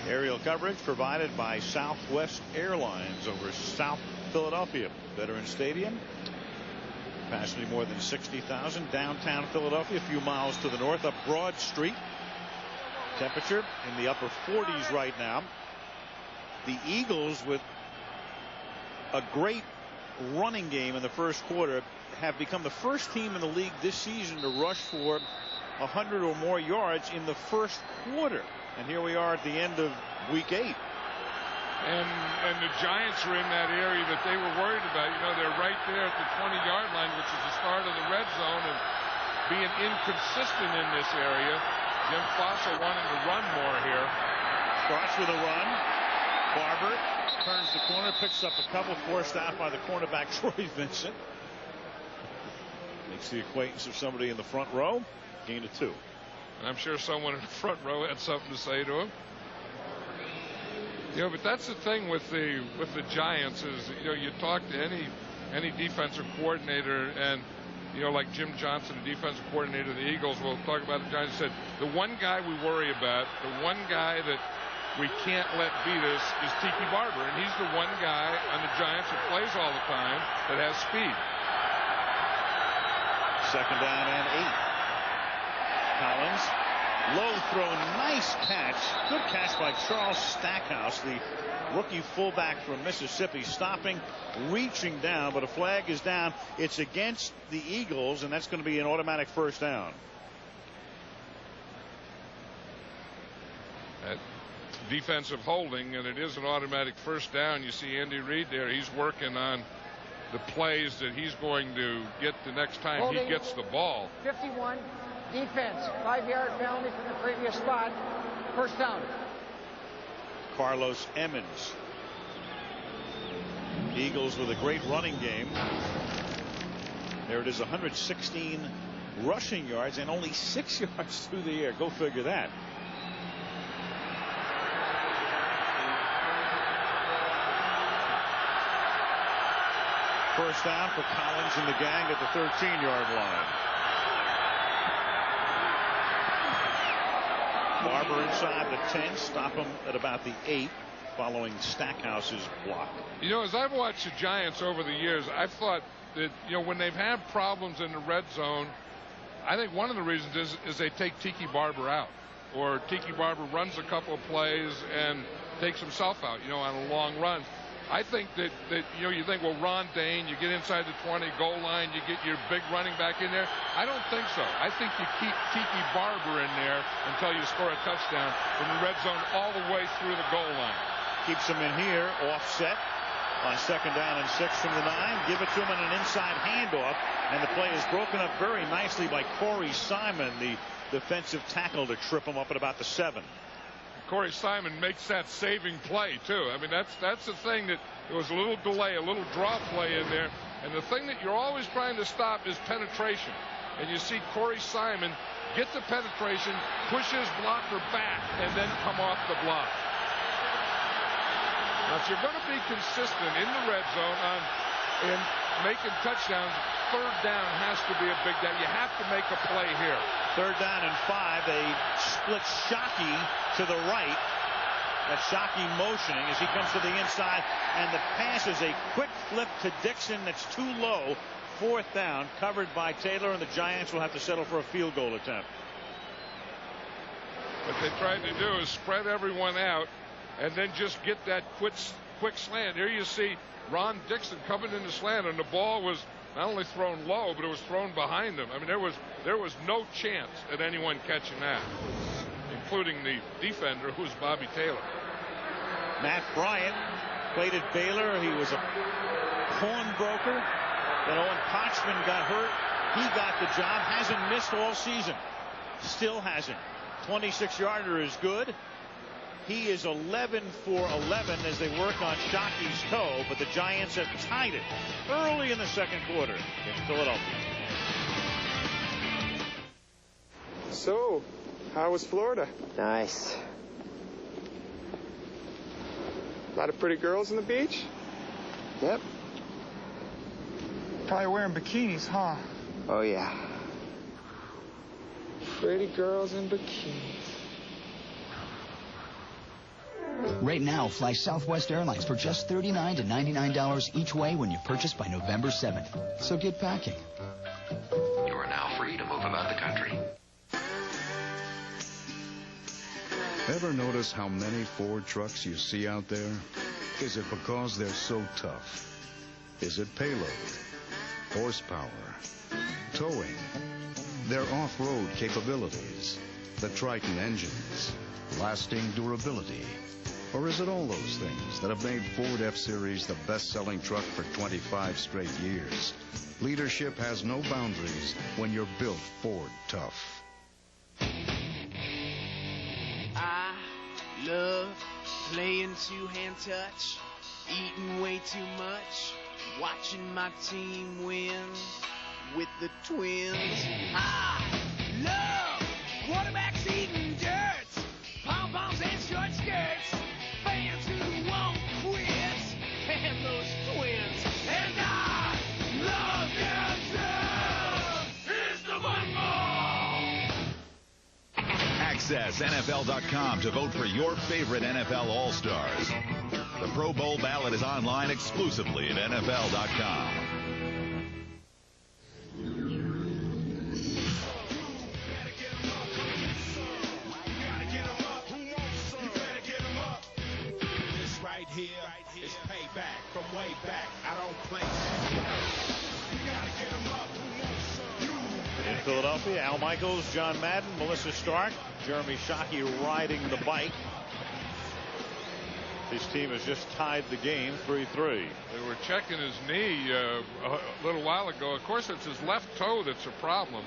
Aerial coverage provided by Southwest Airlines over South Philadelphia Veterans Stadium. Capacity more than 60,000. Downtown Philadelphia, a few miles to the north up Broad Street. Temperature in the upper 40s right now. The Eagles, with a great running game in the first quarter, have become the first team in the league this season to rush for 100 or more yards in the first quarter. And here we are at the end of week 8. And the Giants are in that area that they were worried about. You know, they're right there at the 20-yard line, which is the start of the red zone, and being inconsistent in this area. Jim Fassel wanting to run more here. Starts with a run. Barber turns the corner, picks up a couple, forced out by the cornerback Troy Vincent. Makes the acquaintance of somebody in the front row. Gain of 2. And I'm sure someone in the front row had something to say to him. You know, but that's the thing with the Giants is, you know, you talk to any defensive coordinator, and you know, like Jim Johnson, the defensive coordinator of the Eagles, will talk about the Giants. Said the one guy we worry about, the one guy that we can't let beat us is Tiki Barber, and he's the one guy on the Giants that plays all the time that has speed. Second down and 8. Collins, low throw, nice catch. Good catch by Charles Stackhouse, the rookie fullback from Mississippi, stopping, reaching down, but a flag is down. It's against the Eagles, and that's going to be an automatic first down. Defensive holding, and it is an automatic first down. You see Andy Reid there. He's working on the plays that he's going to get the next time holding. He gets the ball. 51. Defense, 5-yard penalty from the previous spot. First down. Carlos Emmons. Eagles with a great running game. There it is, 116 rushing yards and only 6 yards through the air. Go figure that. First down for Collins and the gang at the 13-yard line. Barber inside the 10, stop him at about the 8 following Stackhouse's block. You know, as I've watched the Giants over the years, I've thought that, you know, when they've had problems in the red zone, I think one of the reasons is they take Tiki Barber out, or Tiki Barber runs a couple of plays and takes himself out, you know, on a long run. I think that you know, you think, well, Ron Dayne, you get inside the 20 goal line, you get your big running back in there. I don't think so. I think you keep Tiki Barber in there until you score a touchdown from the red zone all the way through the goal line. Keeps him in here, offset on second down and 6 from the 9. Give it to him on an inside handoff, and the play is broken up very nicely by Corey Simon, the defensive tackle, to trip him up at about the 7. Corey Simon makes that saving play too. I mean, that's the thing, that there was a little delay, a little draw play in there, and the thing that you're always trying to stop is penetration. And you see Corey Simon get the penetration, push his blocker back, and then come off the block. Now, if you're going to be consistent in the red zone in making touchdowns, third down has to be a big down. You have to make a play here. Third down and 5. They split Shockey to the right. That's Shockey motioning as he comes to the inside, and the pass is a quick flip to Dixon that's too low. Fourth down, covered by Taylor, and the Giants will have to settle for a field goal attempt. What they tried to do is spread everyone out and then just get that quick slant. Here you see Ron Dixon coming in the slant, and the ball was not only thrown low, but it was thrown behind him. I mean, there was no chance at anyone catching that, including the defender, who's Bobby Taylor. Matt Bryant played at Baylor. He was a pawnbroker. Then Owen Potchman got hurt. He got the job. Hasn't missed all season. Still hasn't. 26-yarder is good. He is 11 for 11 as they work on Shockey's toe, but the Giants have tied it early in the second quarter in Philadelphia. So, how was Florida? Nice. A lot of pretty girls on the beach? Yep. Probably wearing bikinis, huh? Oh, yeah. Pretty girls in bikinis. Right now, fly Southwest Airlines for just $39 to $99 each way when you purchase by November 7th. So get packing. You are now free to move about the country. Ever notice how many Ford trucks you see out there? Is it because they're so tough? Is it payload, horsepower, towing, their off-road capabilities, the Triton engines, lasting durability? Or is it all those things that have made Ford F-Series the best-selling truck for 25 straight years? Leadership has no boundaries when you're built Ford tough. I love playing two-hand touch, eating way too much, watching my team win with the Twins. I love quarterbacks eating dirt, pom-poms and short skirts, fans who won't quit, and those Twins. And I love them too. Here's the football. Access NFL.com to vote for your favorite NFL All-Stars. The Pro Bowl ballot is online exclusively at NFL.com. This right here is payback from way back. I don't play. In Philadelphia, Al Michaels, John Madden, Melissa Stark, Jeremy Shockey riding the bike. His team has just tied the game 3-3. They were checking his knee a little while ago. Of course, it's his left toe that's a problem.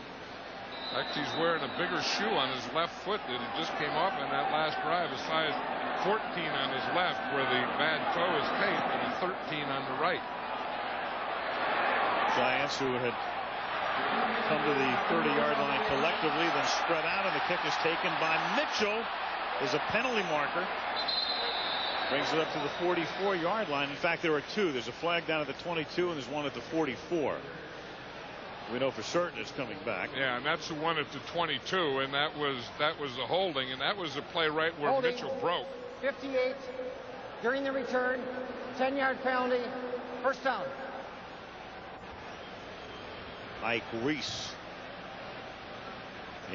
Actually, he's wearing a bigger shoe on his left foot that it just came off in that last drive. A size 14 on his left where the bad toe is taped, and a 13 on the right. Giants, who had come to the 30-yard line collectively, then spread out, and the kick is taken by Mitchell. Is a penalty marker. Brings it up to the 44-yard line. In fact, there are two. There's a flag down at the 22, and there's one at the 44. We know for certain it's coming back. Yeah, and that's the one at the 22, and that was the holding, and that was the play right where Holding. Mitchell broke. 58 during the return, 10-yard penalty, first down. Ike Reese.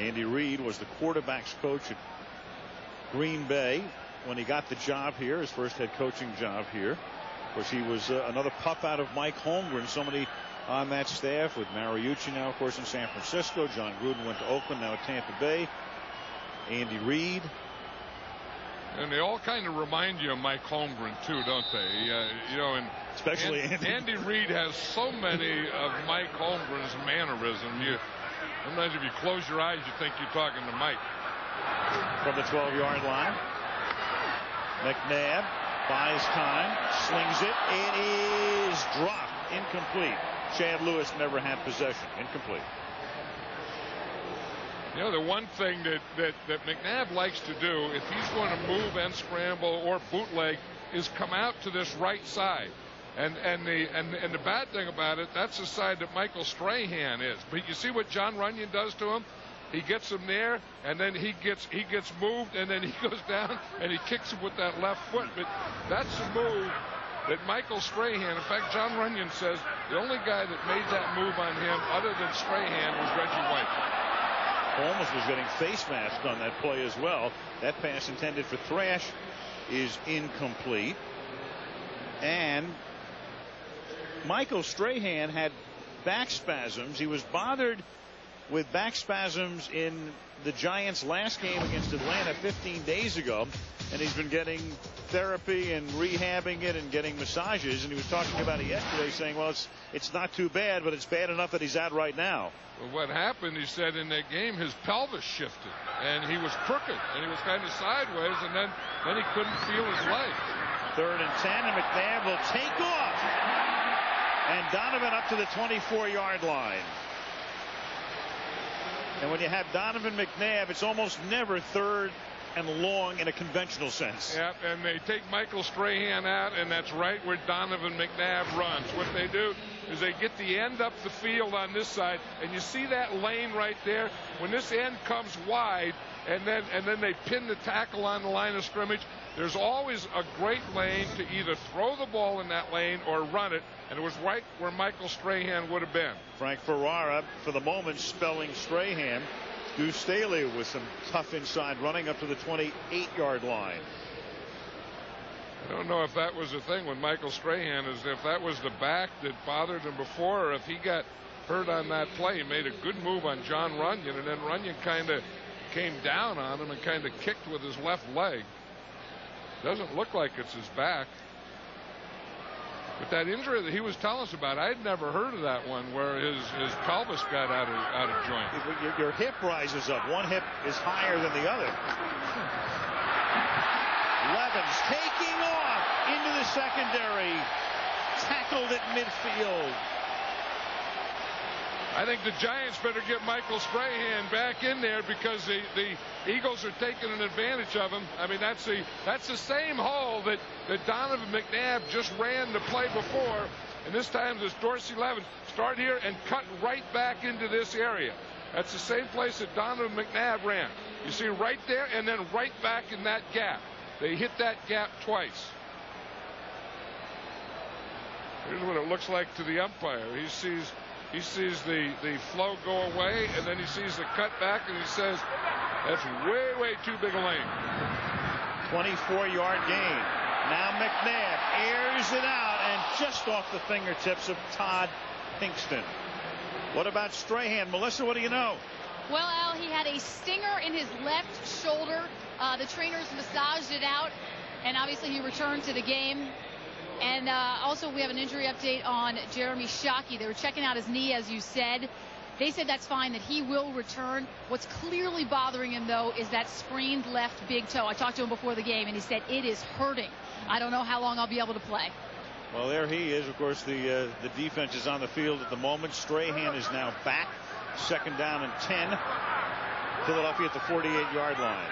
Andy Reid was the quarterback's coach at Green Bay when he got the job here, his first head coaching job here. Of course, he was another pup out of Mike Holmgren. Somebody on that staff with Mariucci now, of course, in San Francisco. John Gruden went to Oakland, now at Tampa Bay. Andy Reid. And they all kind of remind you of Mike Holmgren, too, don't they? You know, and especially Andy Reid has so many of Mike Holmgren's mannerisms. Sometimes if you close your eyes, you think you're talking to Mike. From the 12-yard line, McNabb buys time, slings it. It is dropped, incomplete. Chad Lewis never had possession, incomplete. You know, the one thing that McNabb likes to do, if he's going to move and scramble or bootleg, is come out to this right side. And the bad thing about it, that's the side that Michael Strahan is. But you see what John Runyon does to him? He gets him there, and then he gets moved, and then he goes down and he kicks him with that left foot. But that's the move that Michael Strahan, in fact, John Runyon says the only guy that made that move on him other than Strahan was Reggie White. Holmes was getting face masked on that play as well. That pass intended for Thrash is incomplete. And Michael Strahan had back spasms. He was bothered with back spasms in the Giants' last game against Atlanta 15 days ago, and he's been getting therapy and rehabbing it and getting massages, and he was talking about it yesterday, saying, well, it's not too bad, but it's bad enough that he's out right now. Well, what happened, he said, in that game, his pelvis shifted, and he was crooked, and he was kind of sideways, and then he couldn't feel his legs. 3rd and 10, and McNabb will take off, and Donovan up to the 24-yard line. And when you have Donovan McNabb, it's almost never 3rd and long in a conventional sense. Yep, and they take Michael Strahan out, and that's right where Donovan McNabb runs. What they do, is they get the end up the field on this side, and you see that lane right there. When this end comes wide, and then they pin the tackle on the line of scrimmage, there's always a great lane to either throw the ball in that lane or run it, and it was right where Michael Strahan would have been. Frank Ferrara, for the moment, spelling Strahan. Goose Staley with some tough inside running up to the 28-yard line. I don't know if that was the thing with Michael Strahan, is if that was the back that bothered him before, or if he got hurt on that play. He made a good move on John Runyon, and then Runyon kind of came down on him and kind of kicked with his left leg. Doesn't look like it's his back. But that injury that he was telling us about, I had never heard of that one, where his pelvis got out of joint. Your hip rises up. One hip is higher than the other. Levens taking off into the secondary. Tackled at midfield. I think the Giants better get Michael Strahan back in there, because the Eagles are taking an advantage of him. I mean, that's the same hole that Donovan McNabb just ran the play before, and this time this Dorsey Levens start here and cut right back into this area. That's the same place that Donovan McNabb ran. You see right there, and then right back in that gap. They hit that gap twice. Here's what it looks like to the umpire. He sees the flow go away, and then he sees the cut back, and he says, that's way too big a lane. 24-yard gain. Now McNabb airs it out, and just off the fingertips of Todd Pinkston. What about Strahan? Melissa, what do you know? Well, Al, he had a stinger in his left shoulder. The trainers massaged it out, and obviously he returned to the game. And also we have an injury update on Jeremy Shockey. They were checking out his knee, as you said. They said that's fine, that he will return. What's clearly bothering him, though, is that sprained left big toe. I talked to him before the game, and he said it is hurting. I don't know how long I'll be able to play. Well, there he is. Of course, the defense is on the field at the moment. Strahan is now back. 2nd down and 10. Philadelphia at the 48-yard line.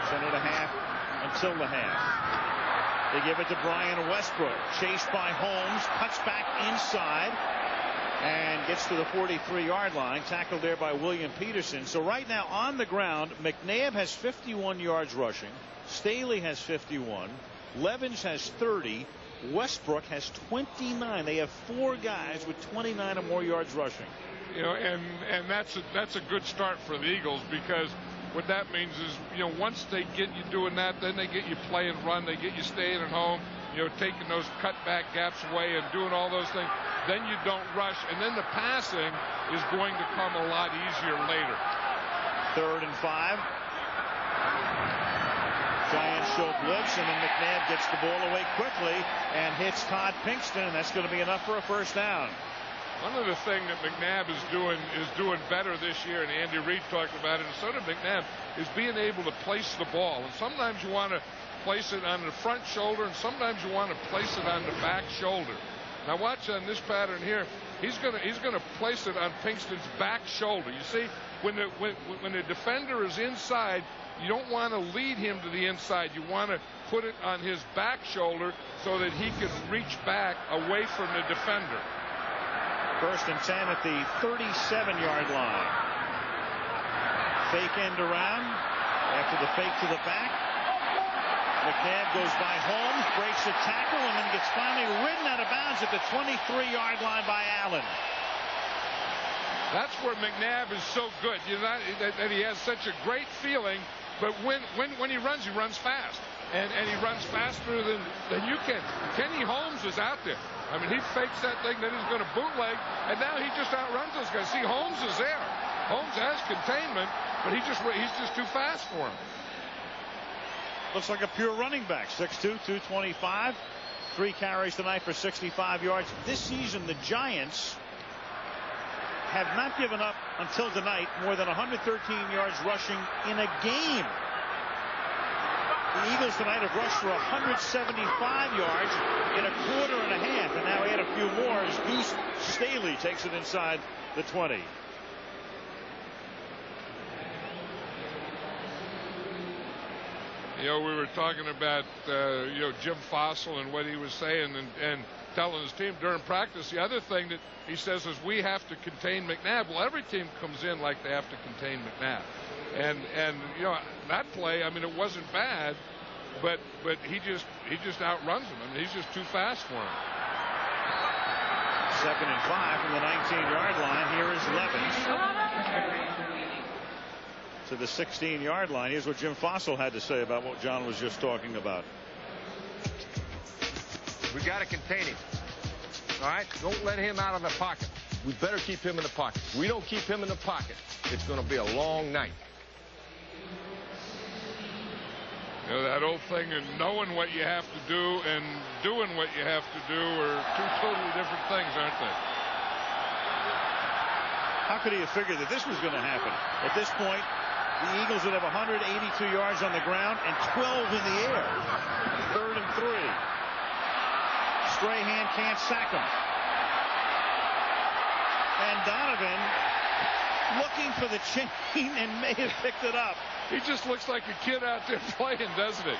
Center to half until the half. They give it to Brian Westbrook. Chased by Holmes. Cuts back inside. And gets to the 43-yard line. Tackled there by William Peterson. So right now on the ground, McNabb has 51 yards rushing. Staley has 51. Levens has 30. Westbrook has 29. They have 4 guys with 29 or more yards rushing. You know, and that's a good start for the Eagles, because what that means is, you know, once they get you doing that, then they get you play and run, they get you staying at home, you know, taking those cutback gaps away and doing all those things. Then you don't rush, and then the passing is going to come a lot easier later. 3rd and 5. Giants show blitz, and then McNabb gets the ball away quickly and hits Todd Pinkston, and that's going to be enough for a 1st down. One of the things that McNabb is doing better this year, and Andy Reid talked about it, and so did McNabb, is being able to place the ball. And sometimes you want to place it on the front shoulder, and sometimes you want to place it on the back shoulder. Now watch on this pattern here. He's gonna place it on Pinkston's back shoulder. You see, when the defender is inside, you don't want to lead him to the inside. You want to put it on his back shoulder so that he can reach back away from the defender. 1st and 10 at the 37-yard line. Fake end around after the fake to the back. McNabb goes by Holmes, breaks a tackle, and then gets finally ridden out of bounds at the 23-yard line by Allen. That's where McNabb is so good. You know, that he has such a great feeling, but when he runs fast. And he runs faster than you can. Kenny Holmes is out there. I mean, he fakes that thing, then he's going to bootleg, and now he just outruns those guys. See, Holmes is there. Holmes has containment, but he's just too fast for him. Looks like a pure running back. 6'2", 225. 3 carries tonight for 65 yards. This season, the Giants have not given up until tonight more than 113 yards rushing in a game. The Eagles tonight have rushed for 175 yards in a quarter and a half, and now add a few more as Goose Staley takes it inside the 20. You know, we were talking about, you know, Jim Fossil and what he was saying and telling his team during practice. The other thing that he says is we have to contain McNabb. Well, every team comes in like they have to contain McNabb. And you know, that play, I mean, it wasn't bad, but he just outruns him. I mean, he's just too fast for him. 2nd and 5 from the 19-yard line. Here is Levens to the 16-yard line. Here's what Jim Fossil had to say about what John was just talking about. We got to contain him. All right? Don't let him out of the pocket. We better keep him in the pocket. If we don't keep him in the pocket, it's going to be a long night. You know, that old thing of knowing what you have to do and doing what you have to do are two totally different things, aren't they? How could he have figured that this was going to happen? At this point, the Eagles would have 182 yards on the ground and 12 in the air. 3rd and 3. Strahan can't sack him. And Donovan looking for the chain and may have picked it up. He just looks like a kid out there playing, doesn't he?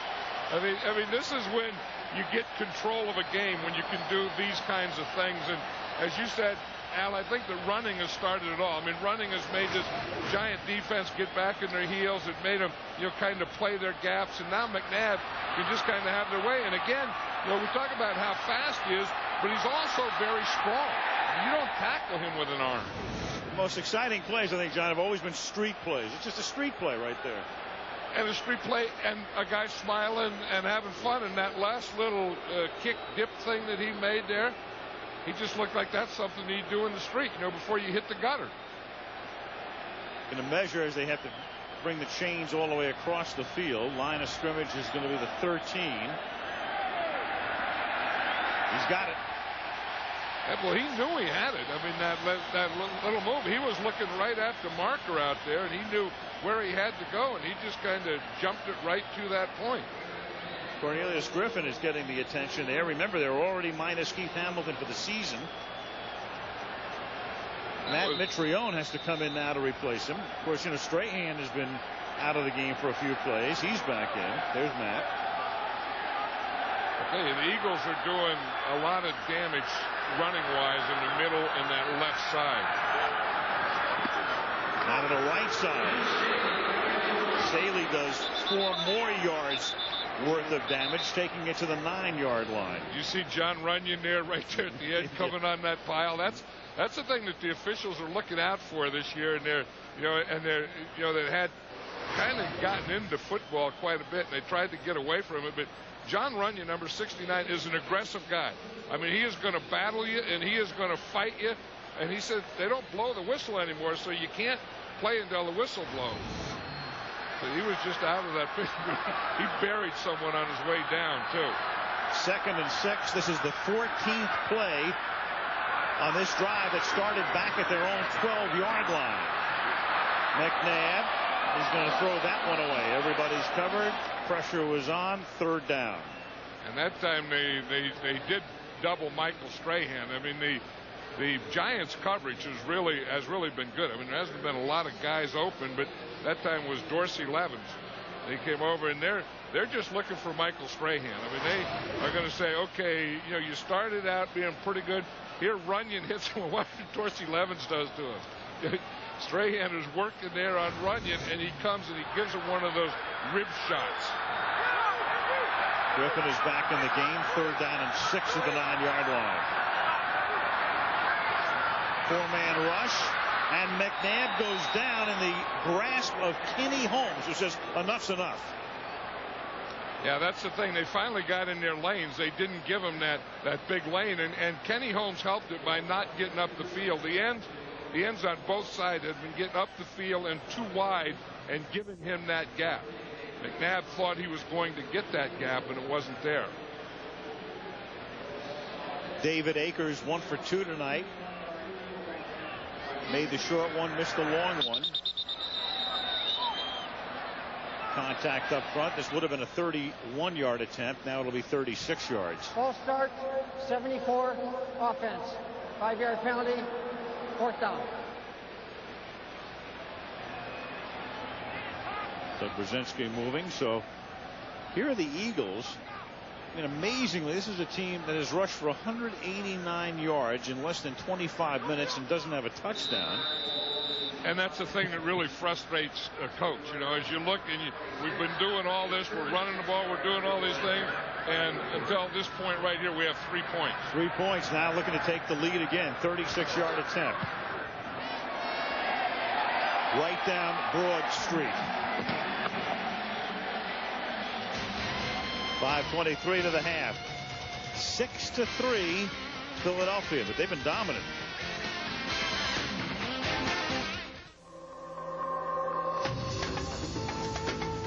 I mean, this is when you get control of a game, when you can do these kinds of things. And as you said, Al, I think the running has started it all. I mean, running has made this Giant defense get back in their heels. It made them, you know, kind of play their gaps. And now McNabb can just kind of have their way. And again, you know, we talk about how fast he is, but he's also very strong. You don't tackle him with an arm. The most exciting plays, I think, John, have always been street plays. It's just a street play right there. And a street play, and a guy smiling and having fun. And that last little kick dip thing that he made there, he just looked like that's something he'd do in the street, you know, before you hit the gutter. Going to measure as they have to bring the chains all the way across the field. Line of scrimmage is going to be the 13. He's got it. Well, he knew he had it. I mean, that little move, he was looking right at the marker out there, and he knew where he had to go, and he just kind of jumped it right to that point. Cornelius Griffin is getting the attention there. Remember, they're already minus Keith Hamilton for the season. Matt Mitrione has to come in now to replace him. Of course, you know, Strahan has been out of the game for a few plays. He's back in. There's Matt. Okay, the Eagles are doing a lot of damage running-wise in the middle and that left side. Now to the right side. Staley does 4 more yards worth of damage, taking it to the 9-yard line. You see John Runyon there, right there at the end, coming on that pile. That's the thing that the officials are looking out for this year, and they're, you know, they had kind of gotten into football quite a bit, and they tried to get away from it, but John Runyon, number 69, is an aggressive guy. I mean, he is going to battle you, and he is going to fight you. And he said they don't blow the whistle anymore, so you can't play until the whistle blows. So he was just out of that pit. He buried someone on his way down, too. 2nd and 6. This is the 14th play on this drive that started back at their own 12-yard line. McNabb is going to throw that one away. Everybody's covered. Pressure was on. 3rd down. And that time they did double Michael Strahan. I mean, the Giants' coverage has really been good. I mean, there hasn't been a lot of guys open, but that time was Dorsey Levens. They came over, and they're just looking for Michael Strahan. I mean, they are going to say, okay, you know, you started out being pretty good. Here, Runyon hits him. What Dorsey Levens does to him. Strahan is working there on Runyon, and he comes and he gives him one of those rib shots. Griffin is back in the game. 3rd down and 6 at the 9-yard line. 4-man rush, and McNabb goes down in the grasp of Kenny Holmes, who says enough's enough. Yeah, that's the thing. They finally got in their lanes. They didn't give him that big lane, and Kenny Holmes helped it by not getting up the field. The ends on both sides had been getting up the field and too wide and giving him that gap. McNabb thought he was going to get that gap, and it wasn't there. David Akers 1 for 2 tonight. Made the short one, missed the long one. Contact up front. This would have been a 31-yard attempt. Now it'll be 36 yards. False start, 74, offense. 5-yard penalty, 4th down. So Brzezinski moving, so Here are the Eagles. I mean, amazingly, this is a team that has rushed for 189 yards in less than 25 minutes and doesn't have a touchdown. And that's the thing that really frustrates a coach. You know, as you look and we've been doing all this, we're running the ball, we're doing all these things, and until this point right here, we have 3 points. 3 points now, looking to take the lead again. 36-yard attempt. Right down Broad Street. 5:23 to the half. 6-3 Philadelphia, but they've been dominant.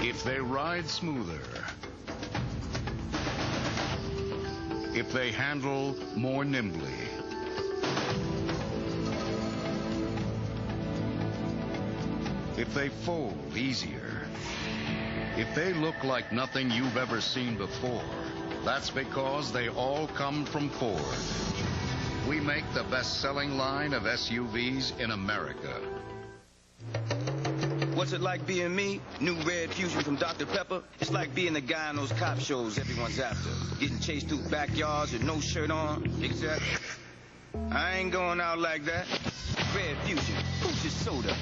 If they ride smoother, if they handle more nimbly, if they fold easier, if they look like nothing you've ever seen before, that's because they all come from Ford. We make the best-selling line of SUVs in America. What's it like being me? New Red Fusion from Dr. Pepper. It's like being the guy on those cop shows everyone's after. Getting chased through backyards with no shirt on. Except I ain't going out like that. Red Fusion, boosted soda.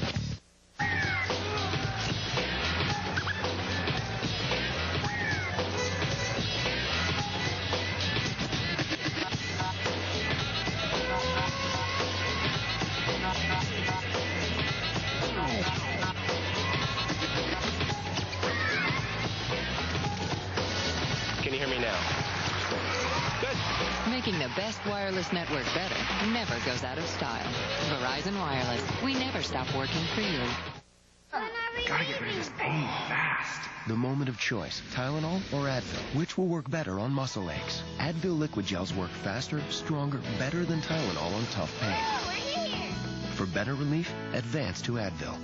Making the best wireless network better never goes out of style. Verizon Wireless. We never stop working for you. Gotta get rid of this pain fast. The moment of choice, Tylenol or Advil. Which will work better on muscle aches? Advil liquid gels work faster, stronger, better than Tylenol on tough pain. For better relief, advance to Advil.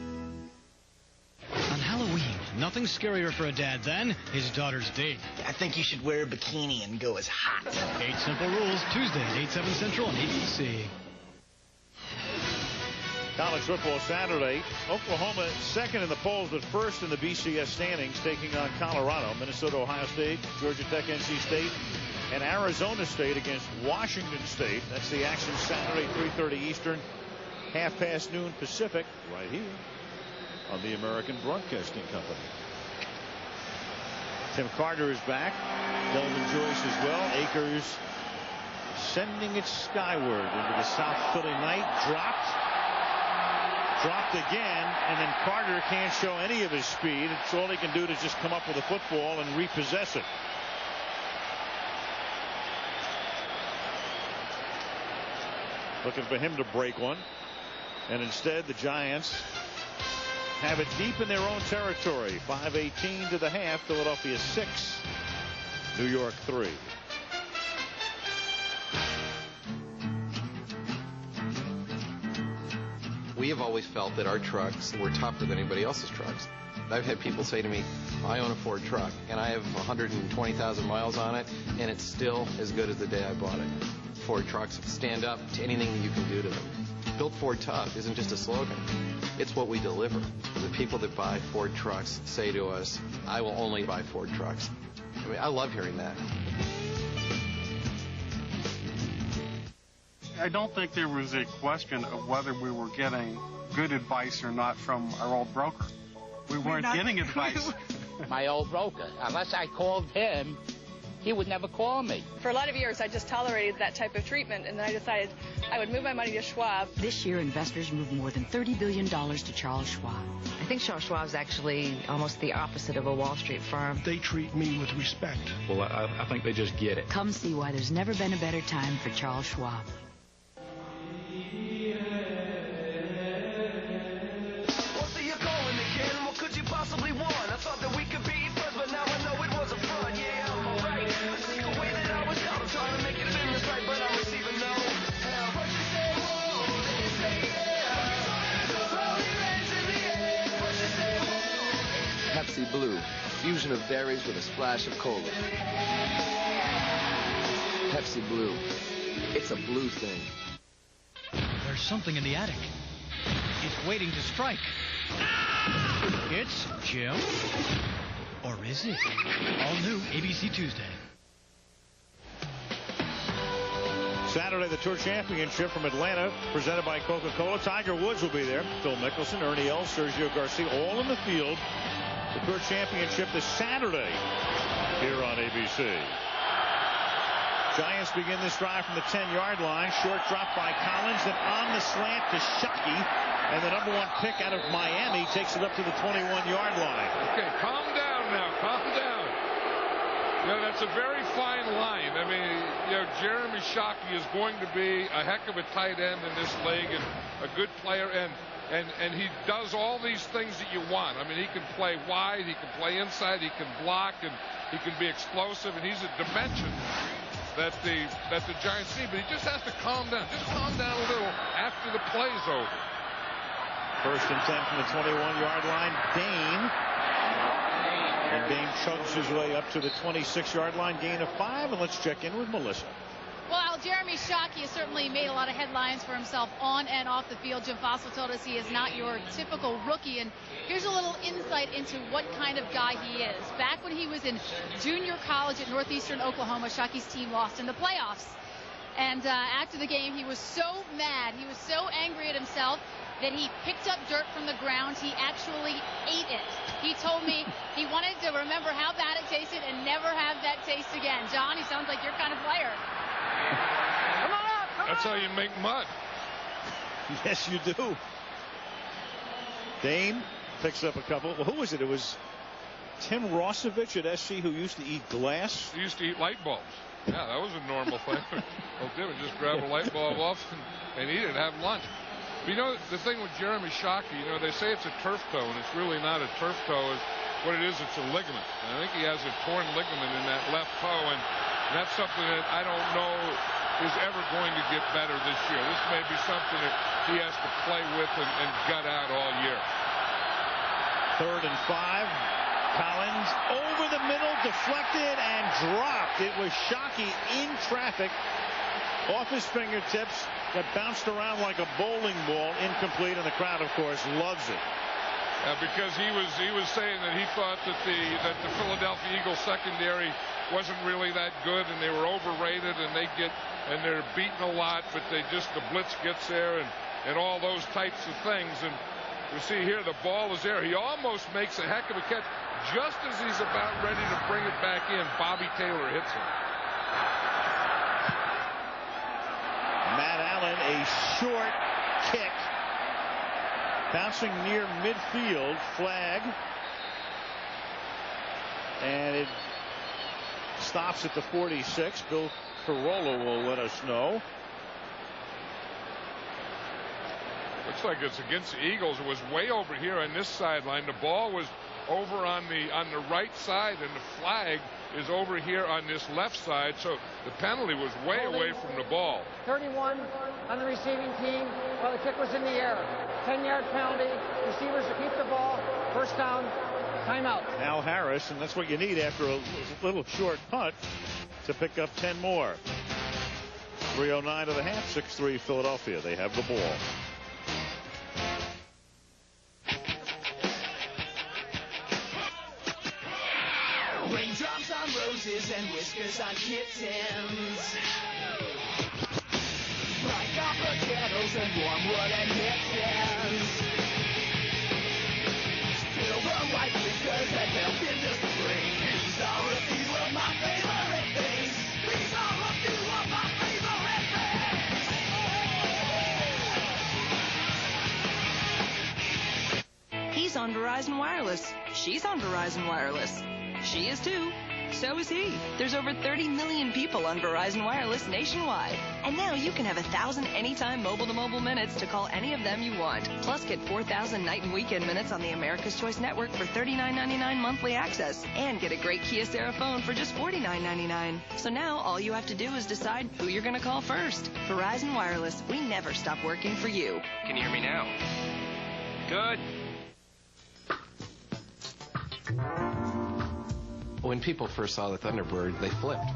On Halloween, nothing scarier for a dad than his daughter's date. I think you should wear a bikini and go as hot. 8 Simple Rules, Tuesday at 8, 7 Central on ABC. College football Saturday. Oklahoma second in the polls, but first in the BCS standings, taking on Colorado. Minnesota, Ohio State, Georgia Tech, NC State, and Arizona State against Washington State. That's the action Saturday, 3:30 Eastern, 12:30 noon Pacific, right here on the American Broadcasting Company. Tim Carter is back. Delvin Joyce as well. Akers sending it skyward into the South Philly night. Dropped again, and then Carter can't show any of his speed. It's all he can do to just come up with a football and repossess it. Looking for him to break one. And instead, the Giants have it deep in their own territory. 5:18 to the half. Philadelphia 6, New York 3. We have always felt that our trucks were tougher than anybody else's trucks. I've had people say to me, I own a Ford truck, and I have 120,000 miles on it, and it's still as good as the day I bought it. Ford trucks stand up to anything that you can do to them. Built Ford Tough isn't just a slogan. It's what we deliver. The people that buy Ford trucks say to us, I will only buy Ford trucks. I mean, I love hearing that. I don't think there was a question of whether we were getting good advice or not from our old broker. We weren't getting advice. My old broker. Unless I called him, he would never call me. For a lot of years, I just tolerated that type of treatment, and then I decided I would move my money to Schwab. This year, investors moved more than $30 billion to Charles Schwab. I think Charles Schwab's actually almost the opposite of a Wall Street firm. They treat me with respect. Well, I think they just get it. Come see why there's never been a better time for Charles Schwab. Possibly won. I thought that we could be friends, but now I know it was a fraud. Yeah, I'm alright. I see the way that I was down. I'm trying to make it in this right, but I'm receiving no help. What you say, whoa, then you say yeah. So slowly lands in the air. What you say, whoa. Pepsi Blue, fusion of berries with a splash of cola. Pepsi Blue, it's a blue thing. There's something in the attic. It's waiting to strike. It's Jim Or is it? All new ABC Tuesday. Saturday, the Tour Championship from Atlanta, presented by Coca-Cola. Tiger Woods will be there. Phil Mickelson, Ernie Els, Sergio Garcia, all in the field. The Tour Championship this Saturday here on ABC. Giants begin this drive from the 10-yard line. Short drop by Collins, then on the slant to Shockey. And the number 1 pick out of Miami takes it up to the 21-yard line. Okay, calm down now. Calm down. That's a very fine line. I mean, Jeremy Shockey is going to be a heck of a tight end in this league and a good player. And he does all these things that you want. I mean, he can play wide, he can play inside, he can block, and he can be explosive. And he's a dimension that the Giants need. But he just has to calm down. Just calm down a little after the play's over. First and 10 from the 21-yard line. Dane. And Dane chugs his way up to the 26-yard line, gain of 5. And let's check in with Melissa. Well, Jeremy Shockey has certainly made a lot of headlines for himself on and off the field. Jim Fossil told us he is not your typical rookie. And here's a little insight into what kind of guy he is. Back when he was in junior college at Northeastern Oklahoma, Shockey's team lost in the playoffs. And after the game, he was so mad. He was so angry at himself that he picked up dirt from the ground. He actually ate it. He told me he wanted to remember how bad it tasted and never have that taste again. John, he sounds like your kind of player. Come on up. That's how you make mud. Yes, you do. Dane picks up a couple. Well, who was it? It was Tim Rosevich at SC who used to eat glass. He used to eat light bulbs. Yeah, that was a normal thing. Well, Tim would just grab a light bulb off and eat it, have lunch. But the thing with Jeremy Shockey, they say it's a turf toe, and it's really not a turf toe. What it is, it's a ligament. And I think he has a torn ligament in that left toe, and that's something that I don't know is ever going to get better this year. This may be something that he has to play with and gut out all year. 3rd and 5. Collins over the middle, deflected and dropped. It was Shockey in traffic, off his fingertips, that bounced around like a bowling ball, incomplete, and the crowd, of course, loves it. Because he was saying that he thought that the Philadelphia Eagles secondary wasn't really that good, and they were overrated, and they're beaten a lot, but the blitz gets there and all those types of things. And we see here the ball is there. He almost makes a heck of a catch. Just as he's about ready to bring it back in, Bobby Taylor hits him. Matt Allen, a short kick, bouncing near midfield, flag, and it stops at the 46. Bill Carolla will let us know. Looks like it's against the Eagles. It was way over here on this sideline. The ball was over on the right side, and the flag is over here on this left side, so the penalty was way away from the ball. 31 on the receiving team while the kick was in the air. 10-yard penalty. Receivers to keep the ball. First down. Timeout. Al Harris, and that's what you need after a little short punt to pick up 10 more. 3:09 of the half. 6-3 Philadelphia. They have the ball. Raindrops on roses and whiskers on kittens. Bright copper kettles and warm wood and mittens. Still the white whiskers that help in the spring. These are a few of my favorite things. These are a few of my favorite things. He's on Verizon Wireless. She's on Verizon Wireless. She is too. So is he. There's over 30 million people on Verizon Wireless nationwide. And now you can have 1,000 anytime mobile-to-mobile minutes to call any of them you want. Plus get 4,000 night and weekend minutes on the America's Choice Network for $39.99 monthly access. And get a great Kyocera phone for just $49.99. So now all you have to do is decide who you're going to call first. Verizon Wireless. We never stop working for you. Can you hear me now? Good. When people first saw the Thunderbird, they flipped.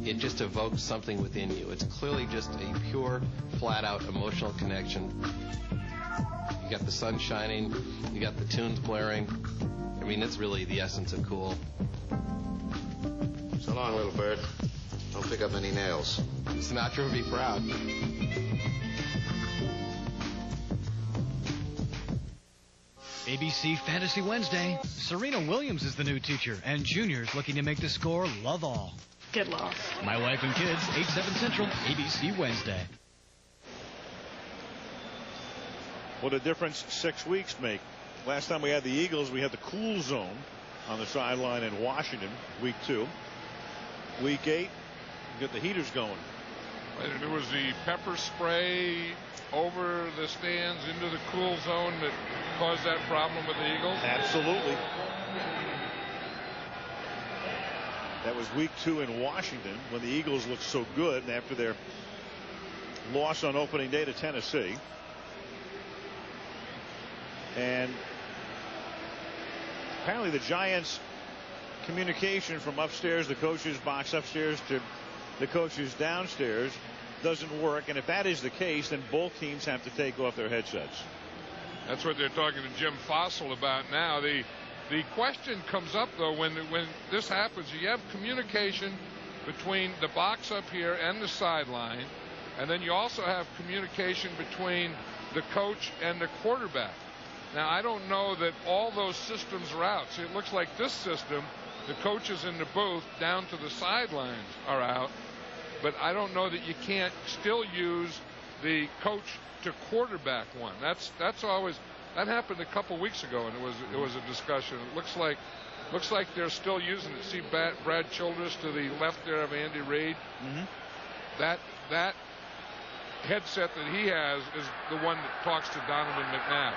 It just evokes something within you. It's clearly just a pure, flat-out emotional connection. You got the sun shining, you got the tunes blaring. I mean, it's really the essence of cool. So long, little bird. Don't pick up any nails. Sinatra would be proud. ABC Fantasy Wednesday. Serena Williams is the new teacher, and juniors looking to make the score love all. Get lost. My Wife and Kids, 8/7 Central, ABC Wednesday. What a difference 6 weeks make. Last time we had the Eagles, we had the cool zone on the sideline in Washington, week 2. Week 8, get the heaters going. And it was the pepper spray over the stands into the cool zone that caused that problem with the Eagles? Absolutely. That was week 2 in Washington when the Eagles looked so good after their loss on opening day to Tennessee. And apparently the Giants' communication from upstairs, the coach's box upstairs, to the coaches downstairs doesn't work. And if that is the case, then both teams have to take off their headsets. That's what they're talking to Jim Fossil about now. The question comes up, though, when this happens, you have communication between the box up here and the sideline, and then you also have communication between the coach and the quarterback. Now, I don't know that all those systems are out. See, it looks like this system, the coaches in the booth down to the sidelines are out, but I don't know that you can't still use the coach to quarterback one. That's always, that happened a couple weeks ago, and it was a discussion. It looks like they're still using it. See Brad Childress to the left there of Andy Reid. That headset that he has is the one that talks to Donovan McNabb.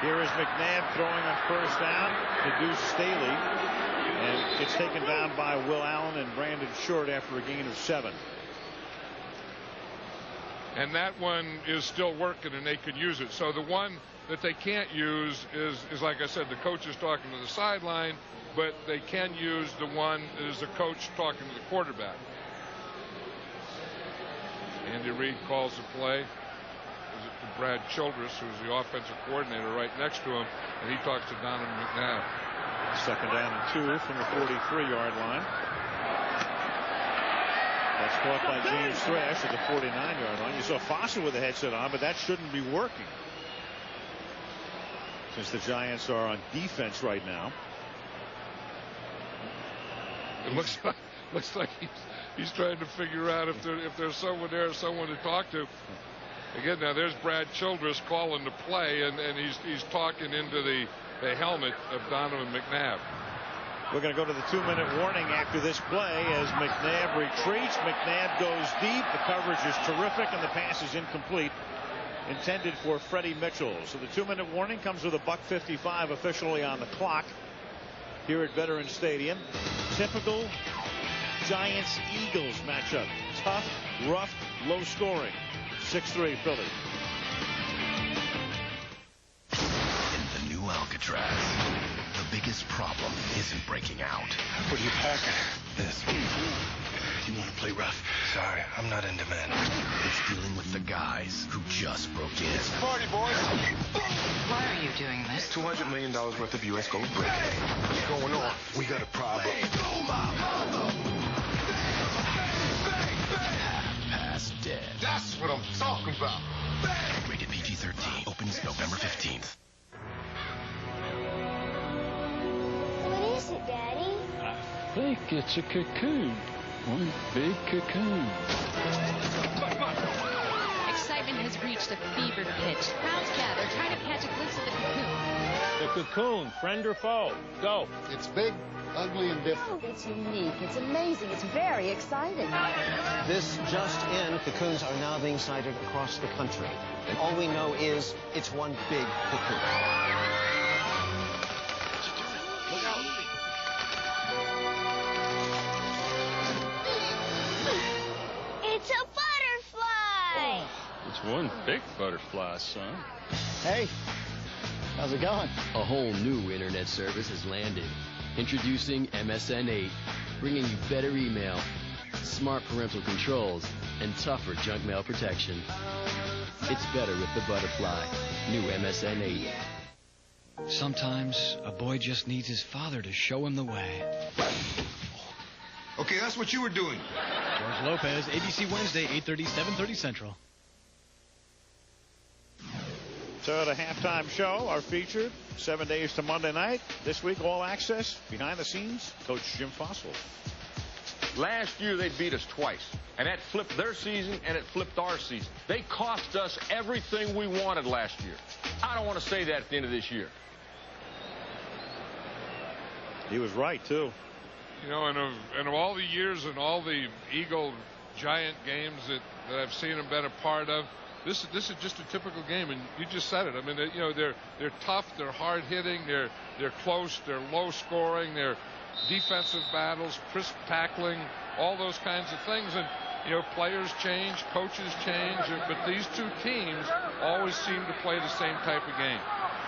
Here is McNabb throwing on first down to Deuce Staley, and it's taken down by Will Allen and Brandon Short after a gain of 7. And that one is still working, and they could use it. So the one that they can't use is like I said, the coach is talking to the sideline, but they can use the one that is the coach talking to the quarterback. Andy Reid calls the play. To Brad Childress, who's the offensive coordinator, right next to him, and he talks to Donovan McNabb. Second down and 2 from the 43-yard line. That's caught by James Thrash at the 49-yard line. You saw Fossil with the headset on, but that shouldn't be working, since the Giants are on defense right now. It looks like he's trying to figure out if there's someone there, someone to talk to. Again, now there's Brad Childress calling the play, and he's talking into the helmet of Donovan McNabb. We're going to go to the 2-minute warning after this play as McNabb retreats. McNabb goes deep. The coverage is terrific, and the pass is incomplete, intended for Freddie Mitchell. So the 2-minute warning comes with a $1:55 officially on the clock here at Veterans Stadium. Typical Giants-Eagles matchup. Tough, rough, low scoring. 6-3 Philly. In the new Alcatraz, the biggest problem isn't breaking out. What are you packing? This. You want to play rough? Sorry, I'm not in demand. It's dealing with the guys who just broke in. It's party, boys. Why are you doing this? $200 million worth of U.S. gold brick. What's going on? We got a problem. Past dead. That's what I'm talking about. Rated PG-13. Opens November 15th. What is it, Daddy? I think it's a cocoon. One big cocoon. Excitement has reached a fever pitch. Crowds gather, trying to catch a glimpse of the cocoon. The cocoon, friend or foe? Go. It's big, ugly, and different. Oh, it's unique. It's amazing. It's very exciting. This just in, cocoons are now being sighted across the country. And all we know is it's one big cocoon. Look out. It's a butterfly! It's one big butterfly, son. Hey, how's it going? A whole new internet service has landed. Introducing MSN 8, bringing you better email, smart parental controls, and tougher junk mail protection. It's better with the butterfly. New MSN 8. Sometimes a boy just needs his father to show him the way. Okay, that's what you were doing. George Lopez, ABC Wednesday, 8:30, 7:30 Central. So the halftime show, our feature, 7 days to Monday night. This week, all access, behind the scenes, Coach Jim Fossil. Last year, they beat us twice, and that flipped their season, and it flipped our season. They cost us everything we wanted last year. I don't want to say that at the end of this year. He was right, too. You know, and of all the years and all the Eagle-Giant games that I've seen them been a part of, this is just a typical game, and you just said it. I mean, you know, they're tough, they're hard hitting, they're close, they're low scoring, they're defensive battles, crisp tackling, all those kinds of things. And you know, players change, coaches change, but these two teams always seem to play the same type of game.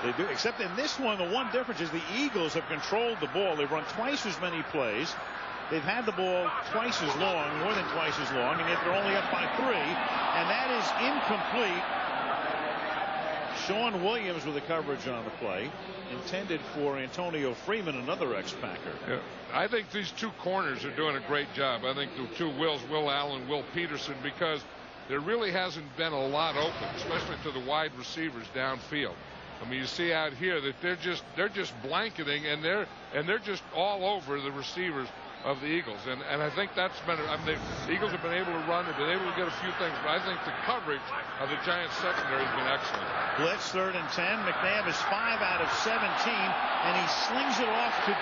They do, except in this one, the one difference is the Eagles have controlled the ball. They've run twice as many plays. They've had the ball twice as long, more than twice as long, and yet they're only up by 3, and that is incomplete. Sean Williams with the coverage on the play, intended for Antonio Freeman, another ex-Packer. Yeah. I think these two corners are doing a great job. I think the two Wills, Will Allen, Will Peterson, because there really hasn't been a lot open, especially to the wide receivers downfield. I mean, you see out here that they're just blanketing, and they're just all over the receivers of the Eagles, and I think that's been. I mean, the Eagles have been able to run, they've been able to get a few things, but I think the coverage of the Giants secondary has been excellent. Blitz 3rd and 10. McNabb is 5 out of 17, and he slings it off to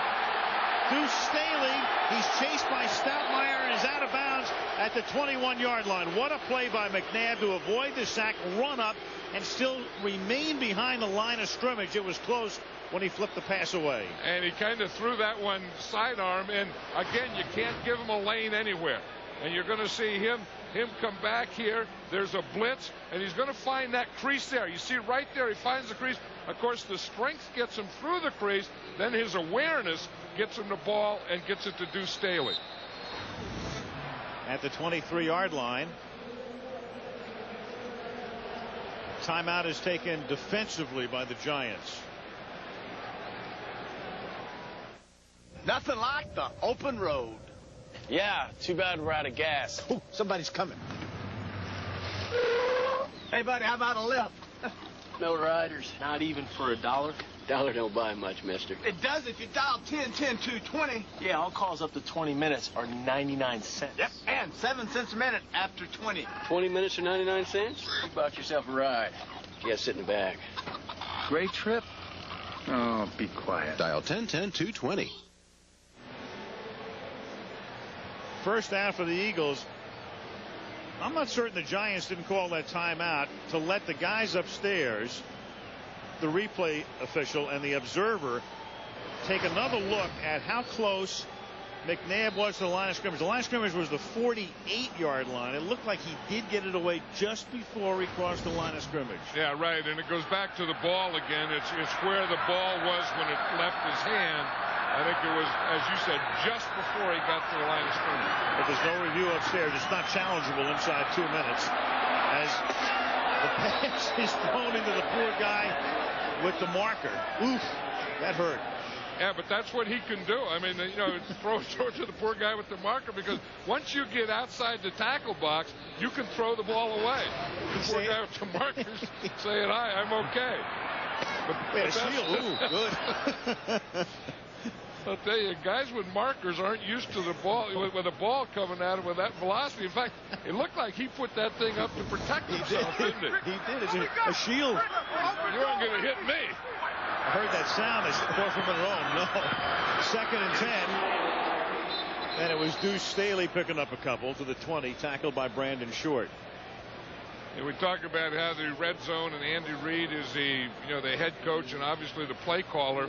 Deuce Staley. He's chased by Stoutmeyer and is out of bounds at the 21-yard line. What a play by McNabb to avoid the sack, run up, and still remain behind the line of scrimmage. It was close when he flipped the pass away. And he kind of threw that one sidearm, and again, you can't give him a lane anywhere. And you're going to see him come back here. There's a blitz, and he's going to find that crease there. You see right there, he finds the crease. Of course, the strength gets him through the crease. Then his awareness gets him the ball and gets it to Deuce Staley. At the 23-yard line. Timeout is taken defensively by the Giants. Nothing like the open road. Yeah, too bad we're out of gas. Ooh, somebody's coming. Hey, buddy, how about a lift? No riders, not even for $1. $1 don't buy much, mister. It does if you dial 10-10-220. Yeah, all calls up to 20 minutes are 99 cents. Yep, and 7 cents a minute after 20. 20 minutes or 99 cents? You bought yourself a ride. You gotta sit in the back. Great trip. Oh, be quiet. Dial 10-10-220. First down for the Eagles. I'm not certain the Giants didn't call that timeout to let the guys upstairs, the replay official and the observer, take another look at how close McNabb was to the line of scrimmage. The line of scrimmage was the 48-yard line. It looked like he did get it away just before he crossed the line of scrimmage. Yeah, right, and it goes back to the ball again. It's where the ball was when it left his hand. I think it was, as you said, just before he got to the line of scrimmage. But there's no review upstairs. It's not challengeable inside 2 minutes. As the pass is thrown into the poor guy with the marker. Oof, that hurt. Yeah, but that's what he can do. I mean, you know, throw short to the poor guy with the marker, because once you get outside the tackle box, you can throw the ball away. The poor guy with the marker's saying, "Hi, I'm okay." Wait, a steal. Ooh, good. I'll tell you, guys with markers aren't used to the ball, with a ball coming at him with that velocity. In fact, it looked like he put that thing up to protect himself, didn't he? He did. It's a shield. You aren't going to hit me. I heard that sound. It's 4th and no. 2nd and 10. And it was Deuce Staley picking up a couple to the 20, tackled by Brandon Short. And we talk about how the red zone, and Andy Reid is the head coach and obviously the play caller.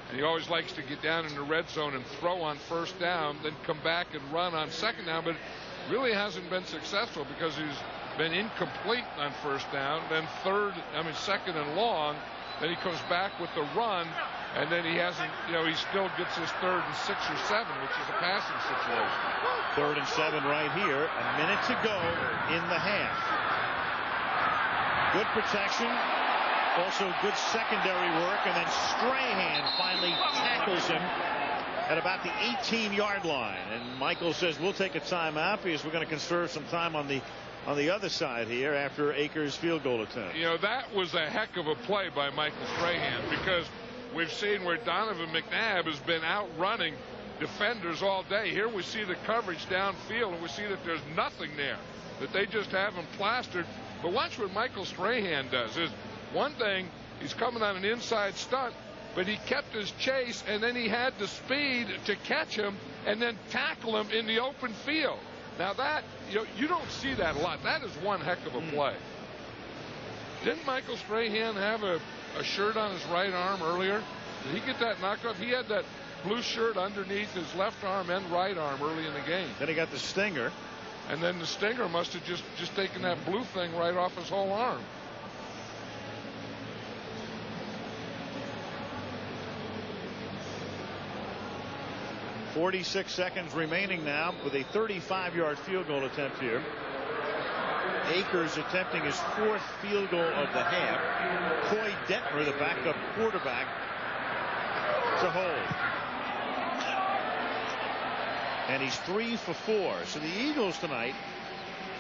And he always likes to get down in the red zone and throw on 1st down, then come back and run on 2nd down. But really hasn't been successful because he's been incomplete on 1st down, then 2nd and long. Then he comes back with the run, and then he hasn't, he still gets his 3rd and 6 or 7, which is a passing situation. 3rd and 7 right here. A minute to go in the half. Good protection. Also good secondary work, and then Strahan finally tackles him at about the 18-yard line. And Michael says we'll take a timeout because we're going to conserve some time on the other side here after Akers' field goal attempt. You know, that was a heck of a play by Michael Strahan, because we've seen where Donovan McNabb has been outrunning defenders all day. Here we see the coverage downfield, and we see that there's nothing there, that they just have him plastered. But watch what Michael Strahan does. Is one thing, he's coming on an inside stunt, but he kept his chase, and then he had the speed to catch him and then tackle him in the open field. Now that, you don't see that a lot. That is one heck of a play. Didn't Michael Strahan have a shirt on his right arm earlier? Did he get that knockoff? He had that blue shirt underneath his left arm and right arm early in the game. Then he got the stinger. And then the stinger must have just taken that blue thing right off his whole arm. .46 seconds remaining now with a 35-yard field goal attempt here. Akers attempting his 4th field goal of the half. Coy Detmer, the backup quarterback, to hold. And he's 3 for 4. So the Eagles tonight,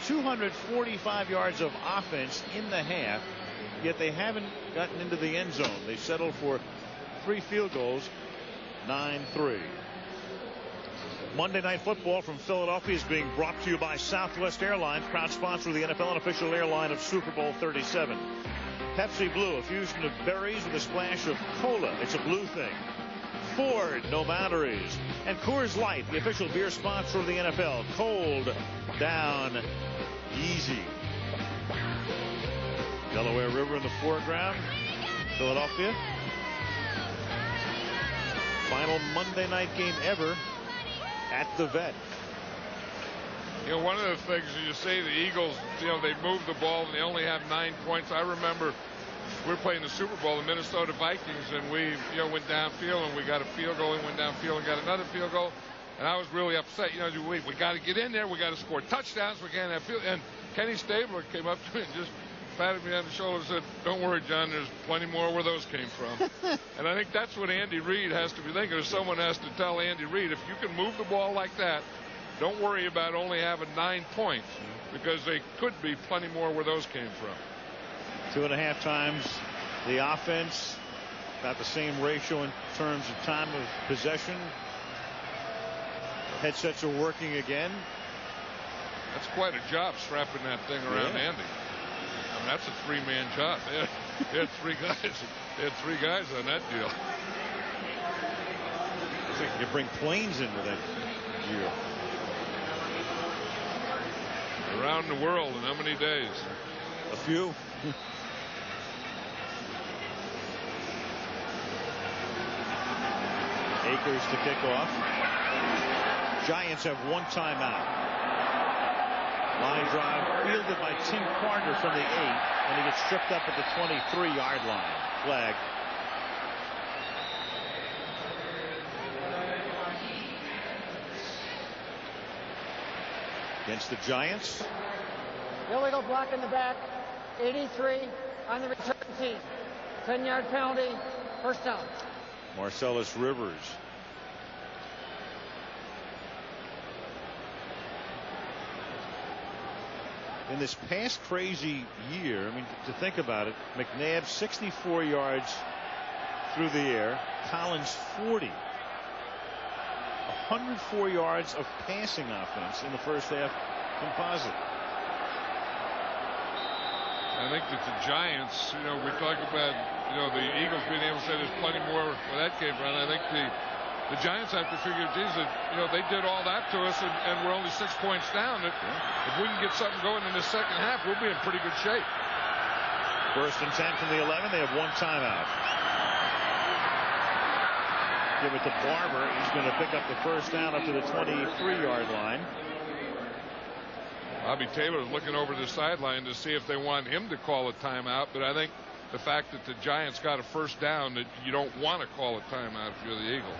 245 yards of offense in the half, yet they haven't gotten into the end zone. They settled for 3 field goals, 9-3. Monday Night Football from Philadelphia is being brought to you by Southwest Airlines, proud sponsor of the NFL and official airline of Super Bowl 37. Pepsi Blue, a fusion of berries with a splash of cola. It's a blue thing. Ford, no boundaries. And Coors Light, the official beer sponsor of the NFL. Cold down easy. Delaware River in the foreground. Philadelphia. Final Monday night game ever at the Vet. One of the things you say, the Eagles, they move the ball and they only have 9 points. I remember we were playing the Super Bowl, the Minnesota Vikings, and we, went downfield and we got a field goal and went downfield and got another field goal. And I was really upset. We got to get in there. We got to score touchdowns. We can't have field. And Kenny Stabler came up to me and just patted me on the shoulder and said, "Don't worry, John, there's plenty more where those came from." And I think that's what Andy Reid has to be thinking, or someone has to tell Andy Reid, if you can move the ball like that, don't worry about only having 9 points, because they could be plenty more where those came from. 2.5 times the offense, about the same ratio in terms of time of possession. Headsets are working again. That's quite a job strapping that thing around Andy. I mean, that's a 3-man job. They had 3 guys. They had 3 guys on that deal. I think you bring planes in with that gear. Around the world in how many days? A few. Akers to kick off. Giants have 1 timeout. Line drive fielded by Tim Carter from the 8, and he gets stripped up at the 23-yard line. Flag. Against the Giants. Illegal block in the back. 83 on the return team. 10-yard penalty. First down. Marcellus Rivers. In this past crazy year, I mean, to think about it, McNabb 64 yards through the air, Collins 40. 104 yards of passing offense in the first half composite. I think that the Giants, we talk about, the Eagles being able to say there's plenty more where that came from. I think the Giants have to figure, geez, that, they did all that to us and we're only 6 points down. If we can get something going in the second half, we'll be in pretty good shape. 1st and 10 from the 11. They have 1 timeout. Give it to Barber. He's going to pick up the first down up to the 23-yard line. Bobby Taylor is looking over the sideline to see if they want him to call a timeout, but I think the fact that the Giants got a first down, that you don't want to call a timeout if you're the Eagles.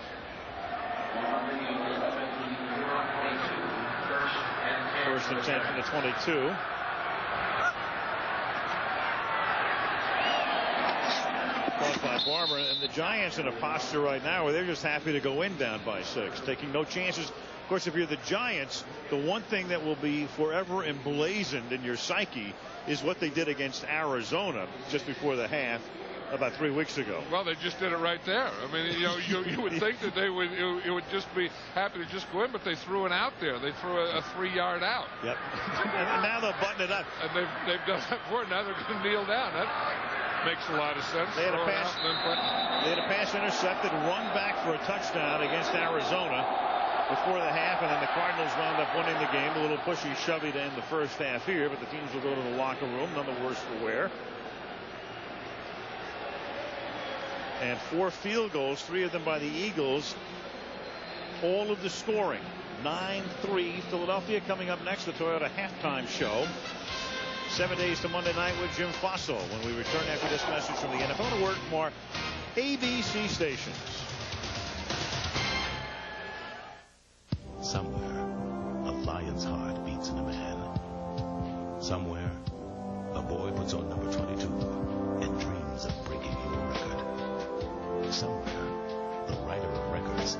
1st and 10 from the 22. caught by Barber. And the Giants in a posture right now where they're just happy to go in down by 6, taking no chances. Of course, if you're the Giants, the one thing that will be forever emblazoned in your psyche is what they did against Arizona just before the half about 3 weeks ago. Well, they just did it right there. I mean, you would think that they would it would just be happy to just go in, but they threw an out there. They threw a 3-yard out. Yep. And now they'll button it up. And they've done that before. Now they're going to kneel down. That makes a lot of sense. They had a pass intercepted, run back for a touchdown against Arizona before the half, and then the Cardinals wound up winning the game. A little pushy-shovey to end the first half here, but the teams will go to the locker room, none the worse for wear. And 4 field goals, 3 of them by the Eagles. All of the scoring. 9-3 Philadelphia. Coming up next, the Toyota halftime show. 7 days to Monday night with Jim Fossil when we return after this message from the NFL Network from our ABC stations. Somewhere, a lion's heart beats in a man. Somewhere, a boy puts on number 22 and dreams of breaking your record. Somewhere, the writer of records